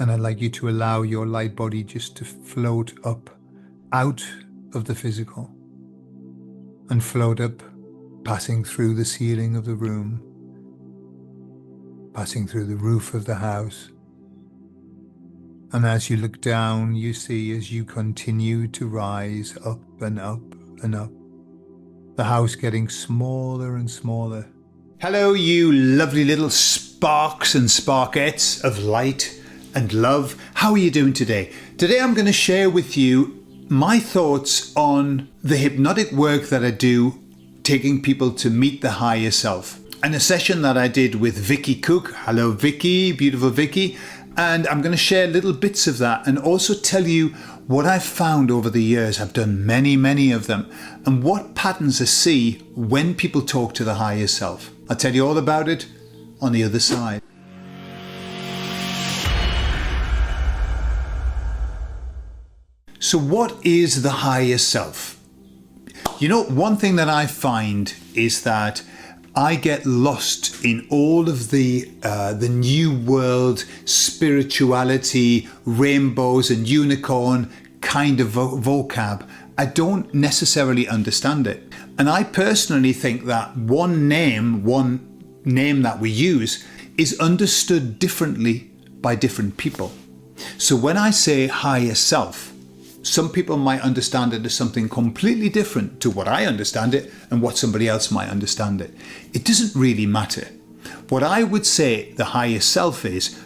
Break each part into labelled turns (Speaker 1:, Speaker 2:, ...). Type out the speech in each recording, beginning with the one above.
Speaker 1: And I'd like you to allow your light body just to float up out of the physical and float up, passing through the ceiling of the room, passing through the roof of the house. And as you look down, you see as you continue to rise up and up and up, the house getting smaller and smaller. Hello, you lovely little sparks and sparkettes of light and love. How are you doing today? Today I'm going to share with you my thoughts on the hypnotic work that I do, taking people to meet the higher self. And a session that I did with Vicky Cook. Hello, Vicky, beautiful Vicky. And I'm going to share little bits of that and also tell you what I've found over the years. I've done many of them, and what patterns I see when people talk to the higher self. I'll tell you all about it on the other side. So what is the higher self? You know, one thing that I find is that I get lost in all of the new world spirituality, rainbows and unicorn kind of vocab. I don't necessarily understand it. And I personally think that one name that we use is understood differently by different people. So when I say higher self, some people might understand it as something completely different to what I understand it and what somebody else might understand it. It doesn't really matter. What I would say the higher self is,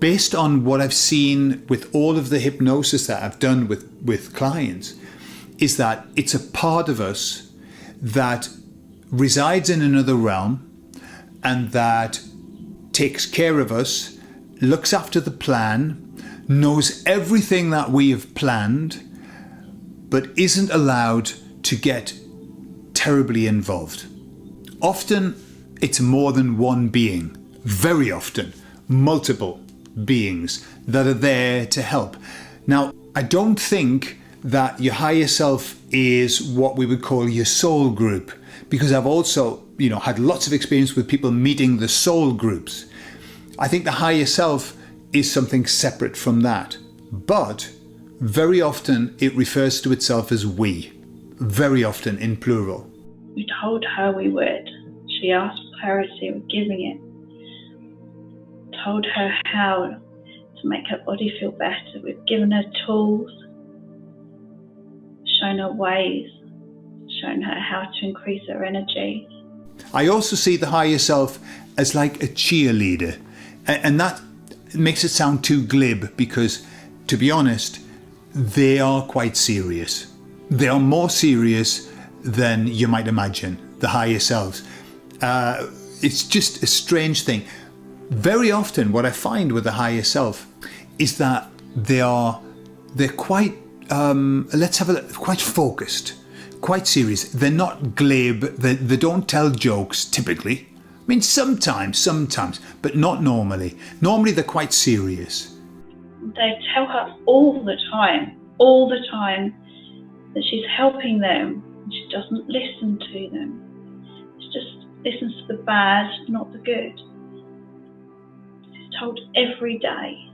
Speaker 1: based on what I've seen with all of the hypnosis that I've done with clients, is that it's a part of us that resides in another realm and that takes care of us, looks after the plan, knows everything that we have planned, but isn't allowed to get terribly involved. Often it's more than one being, very often multiple beings that are there to help. Now, I don't think that your higher self is what we would call your soul group, because I've also, had lots of experience with people meeting the soul groups. I think the higher self is something separate from that, but very often it refers to itself as we, very often in plural.
Speaker 2: We told her we would. She asked for clarity, we're giving it. Told her how to make her body feel better. We've given her tools, shown her ways, shown her how to increase her energy.
Speaker 1: I also see the higher self as like a cheerleader, and that makes it sound too glib because, to be honest, they are quite serious. They are more serious than you might imagine, the higher selves. It's just a strange thing. Very often what I find with the higher self is that they're quite, quite focused, quite serious. They're not glib, they don't tell jokes typically. I mean, sometimes, but not normally. Normally they're quite serious.
Speaker 2: They tell her all the time, that she's helping them, and she doesn't listen to them. She just listens to the bad, not the good. She's told every day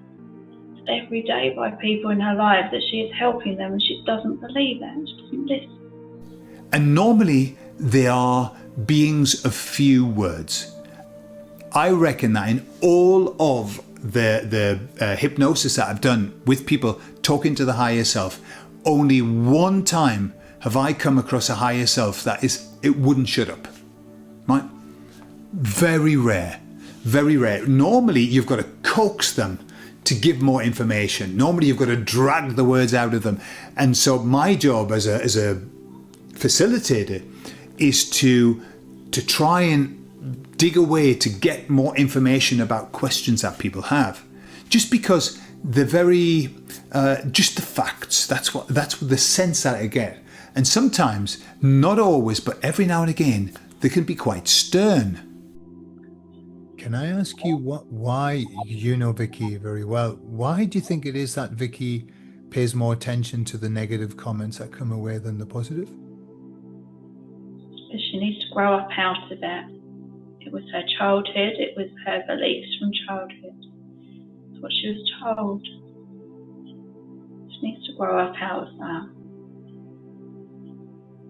Speaker 2: by people in her life that she is helping them, and she doesn't believe that, she doesn't listen.
Speaker 1: And normally they are beings of few words. I reckon that in all of the hypnosis that I've done with people talking to the higher self, only one time have I come across a higher self it wouldn't shut up. Right? Very rare, very rare. Normally you've got to coax them to give more information. Normally you've got to drag the words out of them. And so my job as a facilitator is to try and dig away to get more information about questions that people have, just because they're very just the facts. That's what the sense that I get. And sometimes, not always, but every now and again, they can be quite stern. Can I ask you why, you know Vicky very well, why do you think it is that Vicky pays more attention to the negative comments that come away than the positive?
Speaker 2: She needs to grow up out of that. It was her childhood, it was her beliefs from childhood. what she was told. She needs to grow up out of that.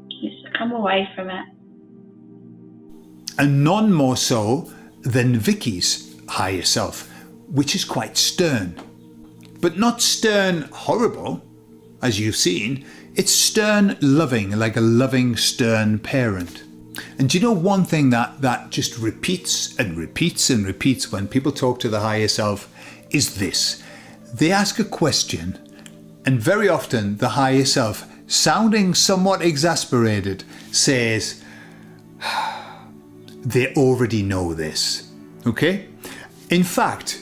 Speaker 2: She needs to come away from it.
Speaker 1: And none more so than Vicky's higher self, which is quite stern. But not stern horrible, as you've seen. It's stern loving, like a loving, stern parent. And do you know one thing that just repeats and repeats and repeats when people talk to the higher self is this. They ask a question, and very often the higher self, sounding somewhat exasperated, says, they already know this. Okay? In fact,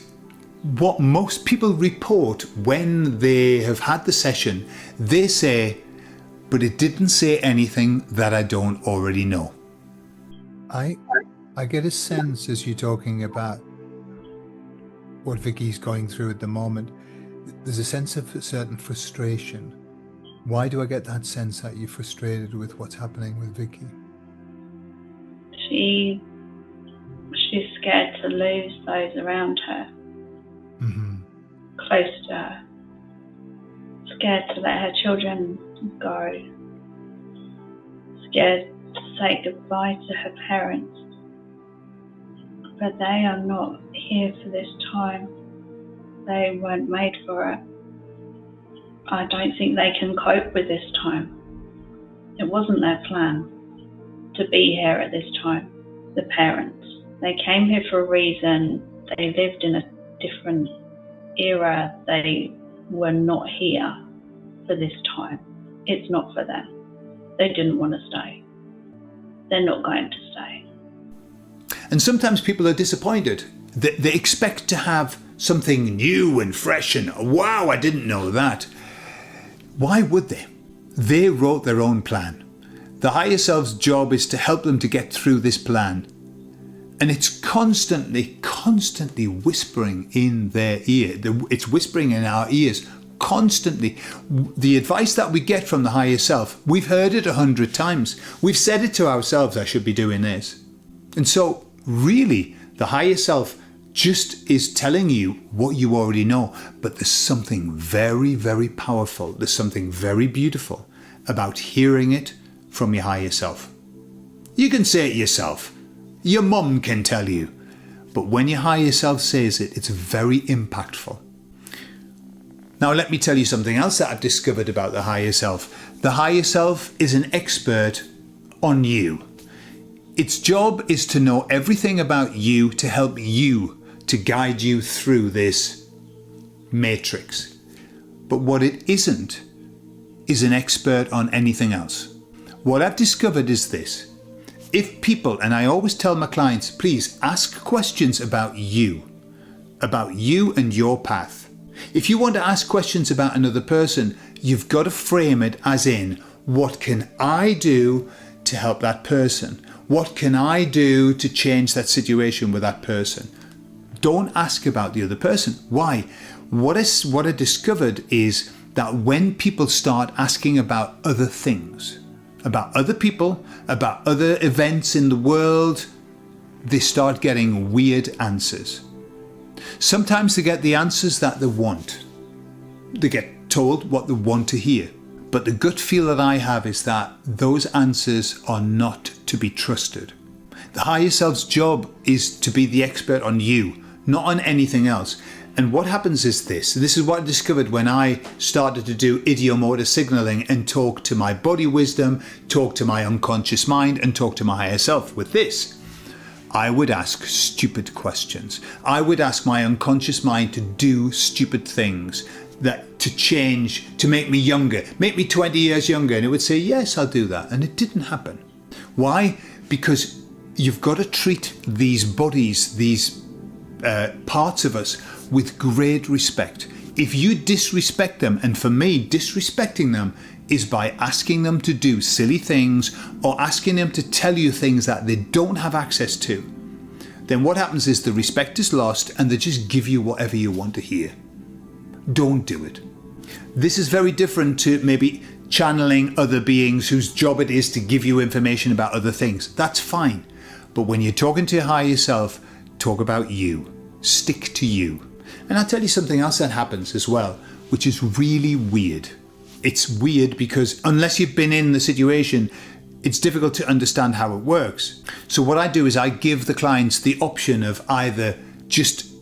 Speaker 1: what most people report when they have had the session, they say, but it didn't say anything that I don't already know.
Speaker 3: I get a sense as you're talking about what Vicky's going through at the moment, there's a sense of a certain frustration. Why do I get that sense that you're frustrated with what's happening with Vicky?
Speaker 2: She's scared to lose those around her, close to her. Scared to let her children go. Scared to say goodbye to her parents. But they are not here for this time. They weren't made for it. I don't think they can cope with this time. It wasn't their plan to be here at this time, the parents. They came here for a reason. They lived in a different era. They were not here for this time. It's not for them. They didn't want to stay. They're not going to stay.
Speaker 1: And sometimes people are disappointed. They expect to have something new and fresh and, wow, I didn't know that. Why would they? They wrote their own plan. The higher self's job is to help them to get through this plan. And it's constantly whispering in their ear. It's whispering in our ears constantly. The advice that we get from the higher self, we've heard it 100 times. We've said it to ourselves, I should be doing this. And so really, the higher self just is telling you what you already know. But there's something very, very powerful. There's something very beautiful about hearing it from your higher self. You can say it yourself. Your mum can tell you. But when your higher self says it, it's very impactful. Now let me tell you something else that I've discovered about the higher self. The higher self is an expert on you. Its job is to know everything about you to help you, to guide you through this matrix. But what it isn't is an expert on anything else. What I've discovered is this. If people, and I always tell my clients, please ask questions about you and your path. If you want to ask questions about another person, you've got to frame it as in, what can I do to help that person? What can I do to change that situation with that person? Don't ask about the other person. Why? What I discovered is that when people start asking about other things, about other people, about other events in the world, they start getting weird answers. Sometimes they get the answers that they want. They get told what they want to hear. But the gut feel that I have is that those answers are not to be trusted. The higher self's job is to be the expert on you, not on anything else. And what happens is this is what I discovered when I started to do idiomotor signaling and talk to my body wisdom, talk to my unconscious mind, and talk to my higher self with this. I would ask stupid questions. I would ask my unconscious mind to do stupid things, that to change, to make me younger, make me 20 years younger. And it would say, yes, I'll do that. And it didn't happen. Why? Because you've got to treat these bodies, these parts of us with great respect. If you disrespect them, and for me, disrespecting them is by asking them to do silly things or asking them to tell you things that they don't have access to, then what happens is the respect is lost and they just give you whatever you want to hear. Don't do it. This is very different to maybe channeling other beings whose job it is to give you information about other things. That's fine. But when you're talking to your higher self, talk about you. Stick to you. And I'll tell you something else that happens as well, which is really weird. It's weird because unless you've been in the situation, it's difficult to understand how it works. So what I do is I give the clients the option of either just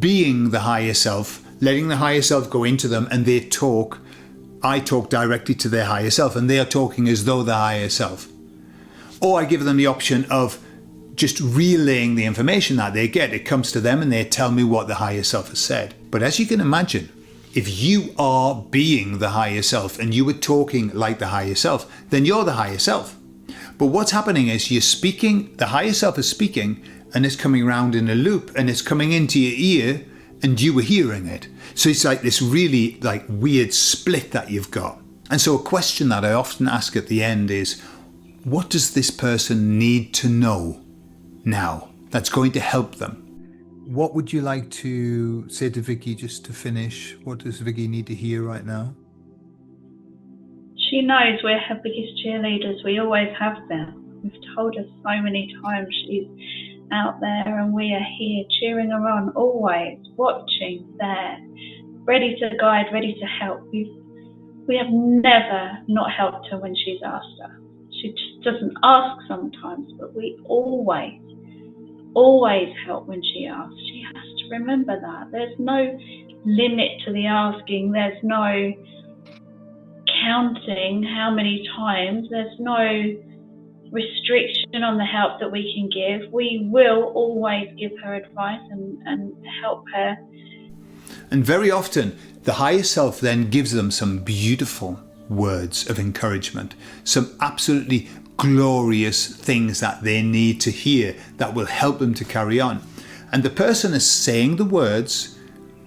Speaker 1: being the higher self, letting the higher self go into them and they talk. I talk directly to their higher self and they are talking as though the higher self. Or I give them the option of just relaying the information that they get. It comes to them and they tell me what the higher self has said. But as you can imagine, if you are being the higher self and you are talking like the higher self, then you're the higher self. But what's happening is you're speaking, the higher self is speaking and it's coming around in a loop and it's coming into your ear and you were hearing it. So it's like this really like weird split that you've got. And so a question that I often ask at the end is, what does this person need to know now that's going to help them?
Speaker 3: What would you like to say to Vicky just to finish? What does Vicky need to hear right now?
Speaker 2: She knows we're her biggest cheerleaders. We always have been. We've told her so many times she's out there and we are here cheering her on, always watching, there, ready to guide, ready to help. We have never not helped her when she's asked her. She just doesn't ask sometimes, but we always help when she asks. She has to remember that. There's no limit to the asking. There's no counting how many times. There's no restriction on the help that we can give. We will always give her advice and help her.
Speaker 1: And very often, the higher self then gives them some beautiful words of encouragement, some absolutely glorious things that they need to hear that will help them to carry on. And the person is saying the words,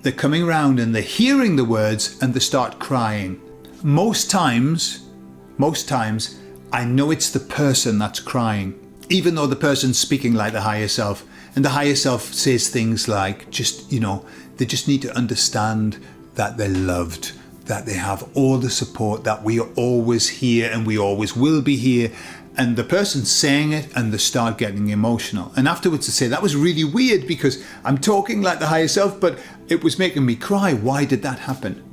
Speaker 1: they're coming around and they're hearing the words and they start crying. Most times, I know it's the person that's crying, even though the person's speaking like the higher self. And the higher self says things like, they just need to understand that they're loved, that they have all the support, that we are always here and we always will be here. And the person's saying it and they start getting emotional. And afterwards they say, that was really weird because I'm talking like the higher self, but it was making me cry. Why did that happen?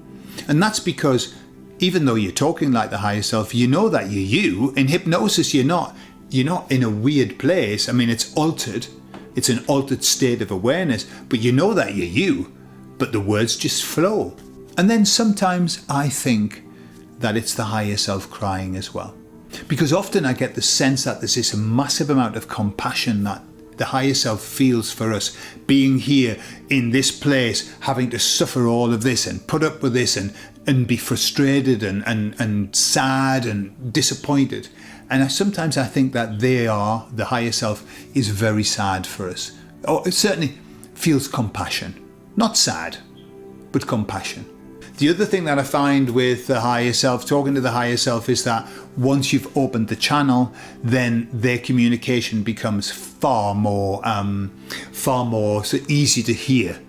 Speaker 1: And that's because even though you're talking like the higher self, you know that you're you. In hypnosis, you're not in a weird place. I mean, it's altered. It's an altered state of awareness, but you know that you're you, but the words just flow. And then sometimes I think that it's the higher self crying as well. Because often I get the sense that there's this massive amount of compassion that the higher self feels for us being here in this place, having to suffer all of this and put up with this and be frustrated and sad and disappointed. And sometimes I think that the higher self is very sad for us. Or it certainly feels compassion. Not sad, but compassion. The other thing that I find with the higher self, talking to the higher self, is that once you've opened the channel, then their communication becomes far more so easy to hear.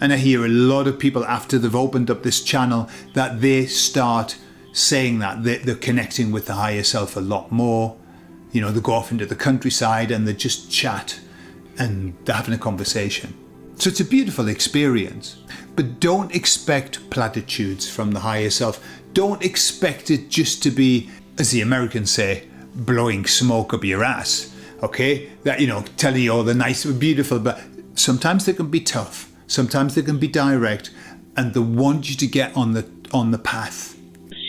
Speaker 1: And I hear a lot of people after they've opened up this channel that they start saying that they're connecting with the higher self a lot more. They go off into the countryside and they just chat and they're having a conversation. So it's a beautiful experience. But don't expect platitudes from the higher self. Don't expect it just to be, as the Americans say, blowing smoke up your ass. Okay? That, telling you all the nice and beautiful, but sometimes they can be tough. Sometimes they can be direct, and they want you to get on the path.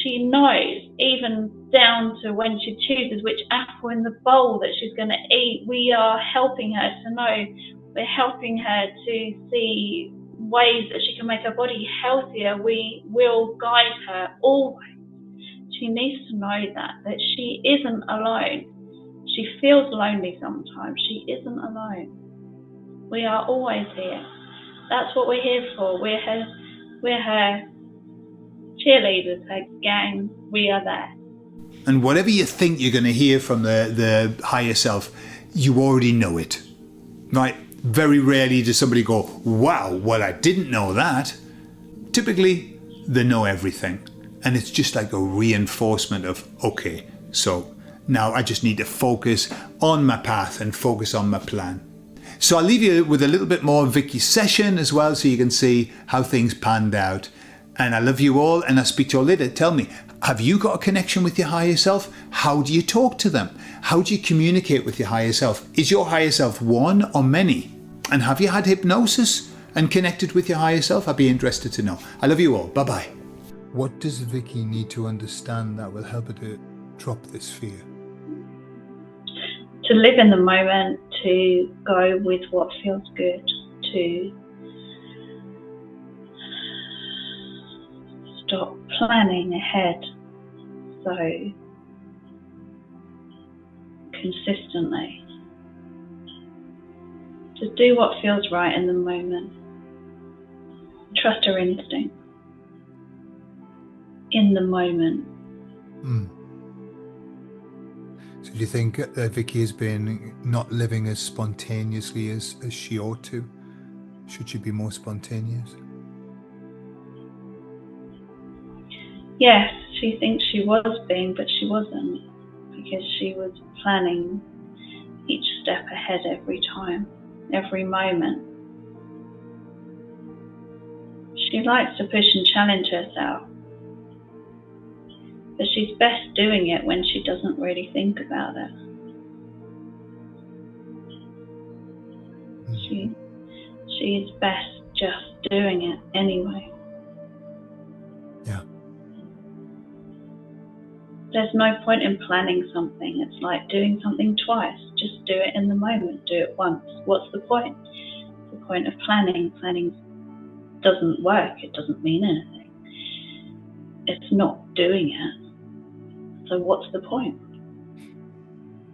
Speaker 2: She knows, even down to when she chooses which apple in the bowl that she's going to eat. We are helping her to know. We're helping her to see ways that she can make her body healthier. We will guide her always. She needs to know that she isn't alone. She feels lonely sometimes. She isn't alone. We are always here. That's what we're here for. We're her cheerleaders, her gang. We are there.
Speaker 1: And whatever you think you're going to hear from the higher self, you already know it, right? Very rarely does somebody go, wow, well, I didn't know that. Typically, they know everything. And it's just like a reinforcement of, okay, so now I just need to focus on my path and focus on my plan. So I'll leave you with a little bit more of Vicky's session as well, so you can see how things panned out. And I love you all, and I'll speak to you all later. Tell me, have you got a connection with your higher self? How do you talk to them? How do you communicate with your higher self? Is your higher self one or many? And have you had hypnosis and connected with your higher self? I'd be interested to know. I love you all. Bye-bye.
Speaker 3: What does Vicky need to understand that will help her to drop this fear?
Speaker 2: To live in the moment, to go with what feels good, to stop planning ahead so consistently, to do what feels right in the moment, trust her instinct in the moment.
Speaker 3: So do you think that Vicky has been not living as spontaneously as she ought to? Should she be more spontaneous?
Speaker 2: Yes, she thinks she was being, but she wasn't, because she was planning each step ahead every time, every moment. She likes to push and challenge herself, but she's best doing it when she doesn't really think about it. She is best just doing it anyway.
Speaker 3: Yeah.
Speaker 2: There's no point in planning something. It's like doing something twice. Just do it in the moment. Do it once. What's the point? The point of planning. Planning doesn't work. It doesn't mean anything. It's not doing it. So what's the point?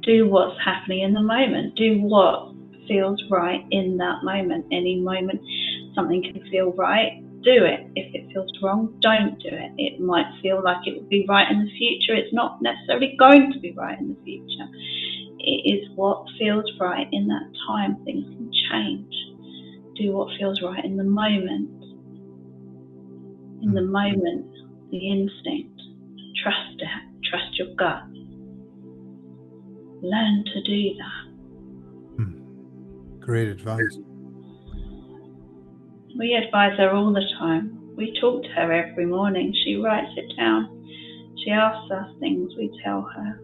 Speaker 2: Do what's happening in the moment. Do what feels right in that moment. Any moment something can feel right, do it. If it feels wrong, don't do it. It might feel like it would be right in the future. It's not necessarily going to be right in the future. It is what feels right in that time. Things can change. Do what feels right in the moment. In the moment, the instinct. Trust it. Trust your gut. Learn to do that.
Speaker 3: Great advice.
Speaker 2: We advise her all the time. We talk to her every morning. She writes it down. She asks us things. We tell her.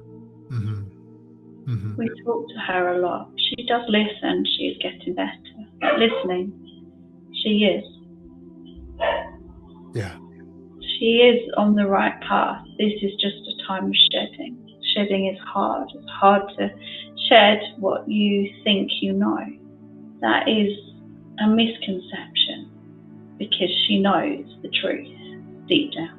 Speaker 2: We talk to her a lot. She does listen. She is getting better at listening. She is.
Speaker 3: Yeah.
Speaker 2: She is on the right path. This is just a time of shedding. Shedding is hard. It's hard to shed what you think you know. That is a misconception, because she knows the truth deep down.